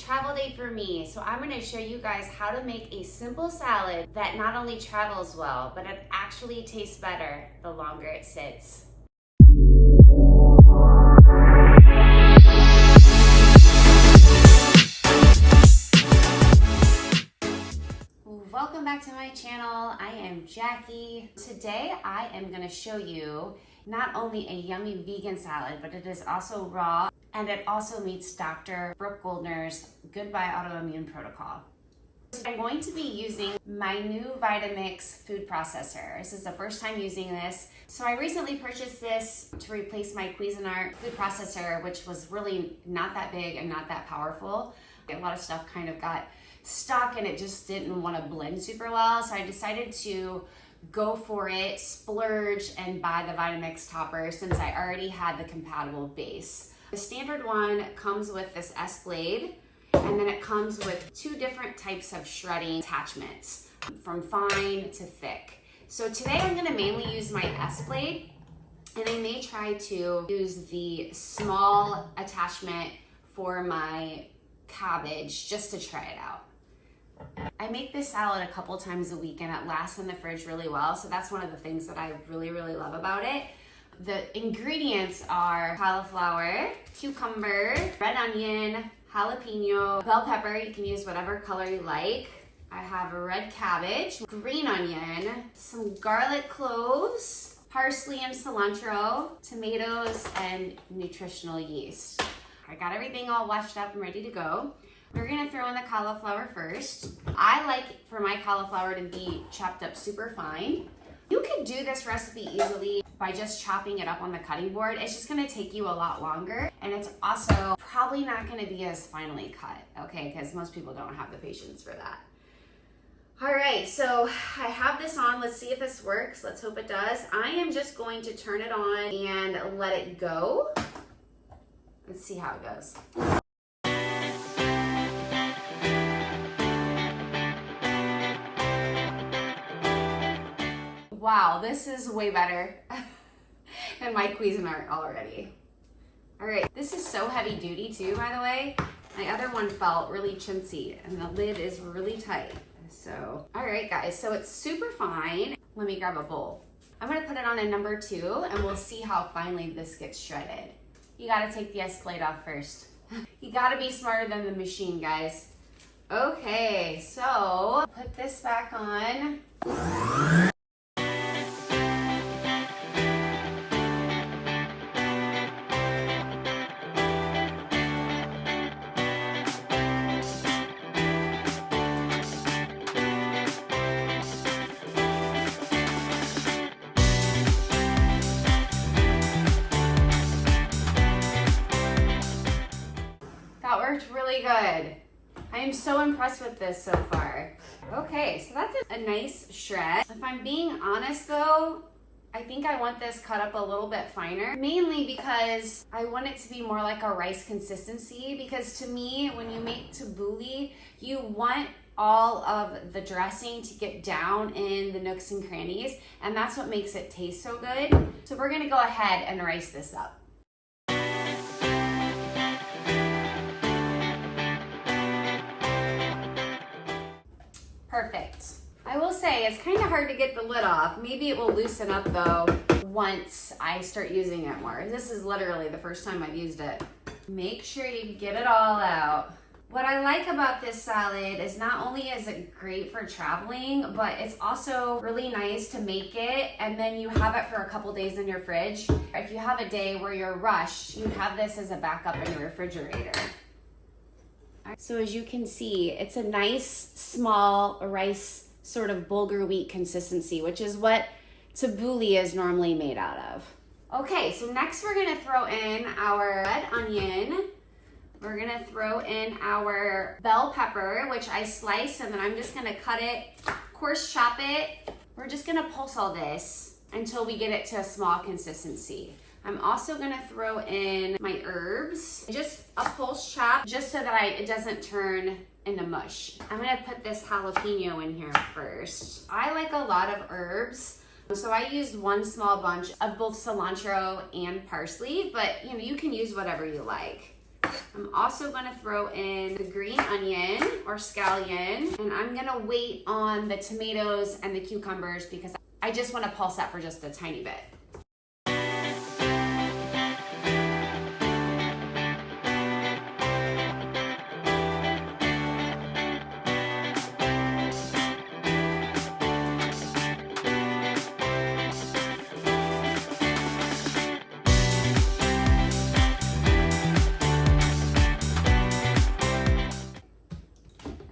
travel day for me, so I'm gonna show you guys how to make a simple salad that not only travels well, but it actually tastes better the longer it sits. Welcome back to my channel. I am Jackie. Today I am gonna show you not only a yummy vegan salad, but it is also raw, and it also meets Dr. Brooke Goldner's Goodbye Autoimmune protocol. I'm going to be using my new VITAMIX food processor. This is the first time using this. So I recently purchased this to replace my Cuisinart food processor, which was really not that big and not that powerful. A lot of stuff kind of got stuck and it just didn't want to blend super well. So I decided to go for it, splurge, and buy the VITAMIX topper since I already had the compatible base. The standard one comes with this S blade, and then it comes with two different types of shredding attachments, from fine to thick. So today I'm gonna mainly use my S blade, and I may try to use the small attachment for my cabbage just to try it out. I make this salad a couple times a week and it lasts in the fridge really well, so that's one of the things that I really love about it. The ingredients are cauliflower, cucumber, red onion, jalapeno, bell pepper. You can use whatever color you like. I have a red cabbage, green onion, some garlic cloves, parsley and cilantro, tomatoes, and nutritional yeast. I got everything all washed up and ready to go. We're gonna throw in the cauliflower first. I like for my cauliflower to be chopped up super fine. You could do this recipe easily by just chopping it up on the cutting board. It's just gonna take you a lot longer, and it's also probably not gonna be as finely cut, okay? Because most people don't have the patience for that. All right, so I have this on. Let's see if this works. Let's hope it does. I am just going to turn it on and let it go. Let's see how it goes. Wow, this is way better than my Cuisinart already. All right, this is so heavy duty too, by the way. My other one felt really chintzy and the lid is really tight. So, all right guys, so it's super fine. Let me grab a bowl. I'm gonna put it on a number 2 and we'll see how finely this gets shredded. You gotta take the S blade off first. You gotta be smarter than the machine, guys. Okay, so put this back on. That worked really good. I am so impressed with this so far. Okay, so that's a nice shred. If I'm being honest though, I think I want this cut up a little bit finer, mainly because I want it to be more like a rice consistency, because to me, when you make tabbouleh, you want all of the dressing to get down in the nooks and crannies, and that's what makes it taste so good. So we're gonna go ahead and rice this up. Perfect. I will say it's kind of hard to get the lid off. Maybe it will loosen up though once I start using it more. This is literally the first time I've used it. Make sure you get it all out. What I like about this salad is not only is it great for traveling, but it's also really nice to make it and then you have it for a couple days in your fridge. If you have a day where you're rushed, you have this as a backup in your refrigerator. So as you can see, it's a nice small rice sort of bulgur wheat consistency, which is what tabbouleh is normally made out of. Okay, so next we're gonna throw in our red onion. We're gonna throw in our bell pepper, which I slice, and then I'm just gonna cut it, coarse chop it. We're just gonna pulse all this until we get it to a small consistency. I'm also gonna throw in my herbs, just a pulse chop, just so that it doesn't turn into mush. I'm gonna put this jalapeno in here first. I like a lot of herbs, so I used one small bunch of both cilantro and parsley, but you can use whatever you like. I'm also gonna throw in the green onion or scallion, and I'm gonna wait on the tomatoes and the cucumbers because I just wanna pulse that for just a tiny bit.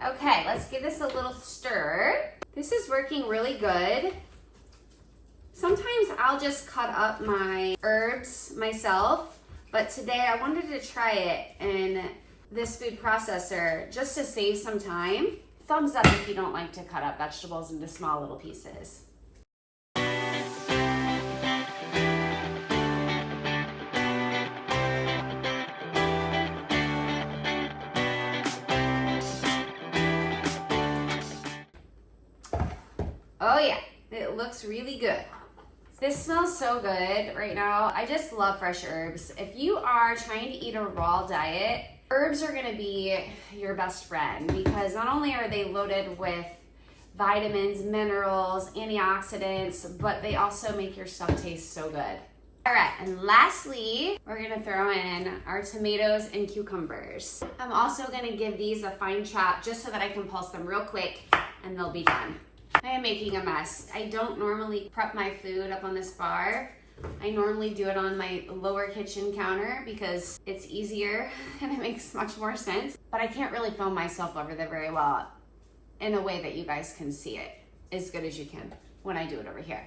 Okay, let's give this a little stir. This is working really good. Sometimes I'll just cut up my herbs myself, but today I wanted to try it in this food processor just to save some time. Thumbs up if you don't like to cut up vegetables into small little pieces. Oh yeah, it looks really good. This smells so good right now. I just love fresh herbs. If you are trying to eat a raw diet, herbs are gonna be your best friend because not only are they loaded with vitamins, minerals, antioxidants, but they also make your stuff taste so good. All right, and lastly, we're gonna throw in our tomatoes and cucumbers. I'm also gonna give these a fine chop just so that I can pulse them real quick and they'll be done. I am making a mess. I don't normally prep my food up on this bar. I normally do it on my lower kitchen counter because it's easier and it makes much more sense. But I can't really film myself over there very well in a way that you guys can see it as good as you can when I do it over here.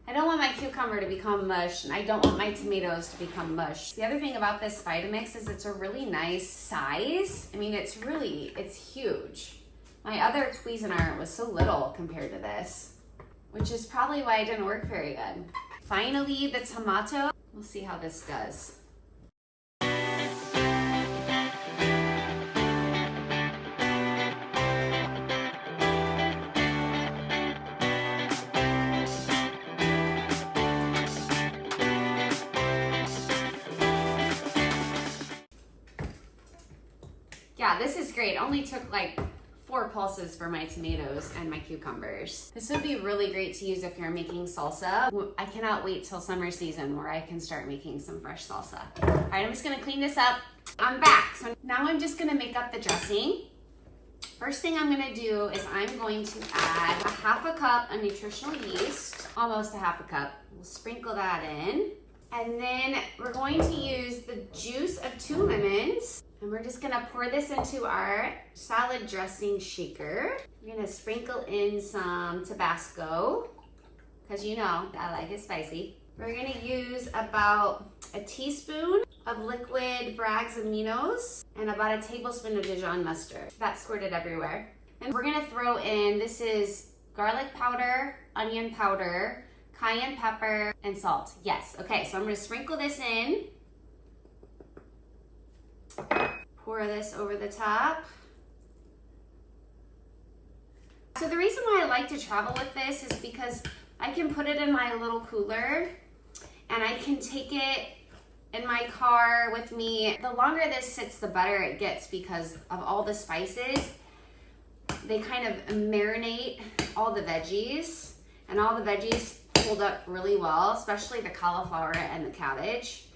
I don't want my cucumber to become mush, and I don't want my tomatoes to become mush. The other thing about this VITAMIX is it's a really nice size. I mean, it's huge. My other Cuisinart was so little compared to this, which is probably why it didn't work very good. Finally, the tomato. We'll see how this does. Yeah, this is great. Only took like 4 pulses for my tomatoes and my cucumbers. This would be really great to use if you're making salsa. I cannot wait till summer season where I can start making some fresh salsa. All right, I'm just gonna clean this up. I'm back. So now I'm just gonna make up the dressing. First thing I'm gonna do is I'm going to add a 1/2 cup of nutritional yeast, almost a 1/2 cup. We'll sprinkle that in. And then we're going to use the juice of 2 lemons. And we're just gonna pour this into our salad dressing shaker. We're gonna sprinkle in some Tabasco, because you know I like it spicy. We're gonna use about a teaspoon of liquid Bragg's aminos and about a tablespoon of Dijon mustard. That's squirted everywhere. And we're gonna throw in, this is garlic powder, onion powder, cayenne pepper, and salt. Yes, okay, so I'm gonna sprinkle this in. Pour this over the top. So the reason why I like to travel with this is because I can put it in my little cooler and I can take it in my car with me. The longer this sits, the better it gets because of all the spices. They kind of marinate all the veggies, and all the veggies hold up really well, especially the cauliflower and the cabbage.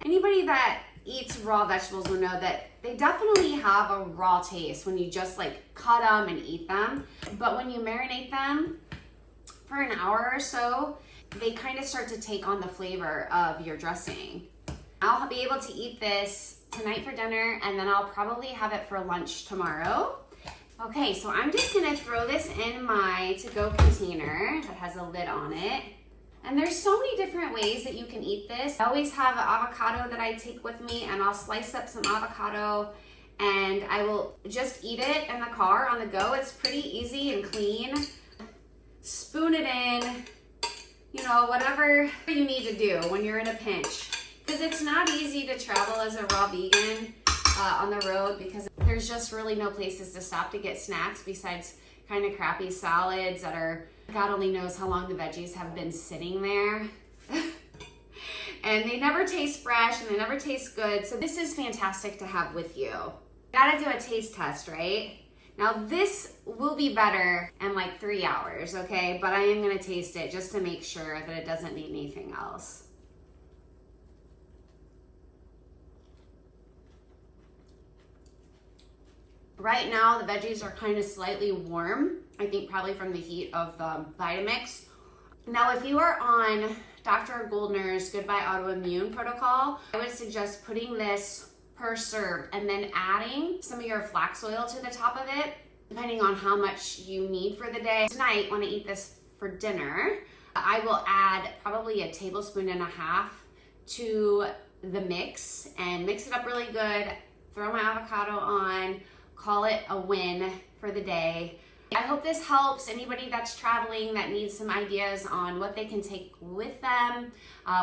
Anybody that eats raw vegetables will know that they definitely have a raw taste when you just like cut them and eat them. But when you marinate them for an hour or so, they kind of start to take on the flavor of your dressing. I'll be able to eat this tonight for dinner, and then I'll probably have it for lunch tomorrow. Okay, so I'm just gonna throw this in my to-go container that has a lid on it. And there's so many different ways that you can eat this. I always have an avocado that I take with me, and I'll slice up some avocado and I will just eat it in the car on the go. It's pretty easy and clean. Spoon it in, you know, whatever you need to do when you're in a pinch. Because it's not easy to travel as a raw vegan. on the road because there's just really no places to stop to get snacks besides kind of crappy salads that are, God only knows how long the veggies have been sitting there. And they never taste fresh and they never taste good. So this is fantastic to have with you. Gotta do a taste test, right? Now this will be better in like 3 hours, okay? But I am gonna taste it just to make sure that it doesn't need anything else. Right now, the veggies are kind of slightly warm. I think probably from the heat of the VITAMIX. Now, if you are on Dr. Goldner's Goodbye Autoimmune protocol, I would suggest putting this per serve and then adding some of your flax oil to the top of it, depending on how much you need for the day. Tonight, when I eat this for dinner, I will add probably 1.5 tablespoons to the mix and mix it up really good, throw my avocado on, call it a win for the day. I hope this helps anybody that's traveling that needs some ideas on what they can take with them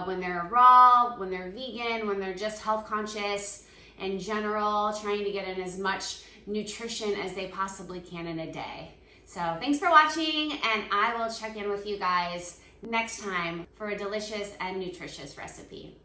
when they're raw, when they're vegan, when they're just health conscious in general, trying to get in as much nutrition as they possibly can in a day. So thanks for watching, and I will check in with you guys next time for a delicious and nutritious recipe.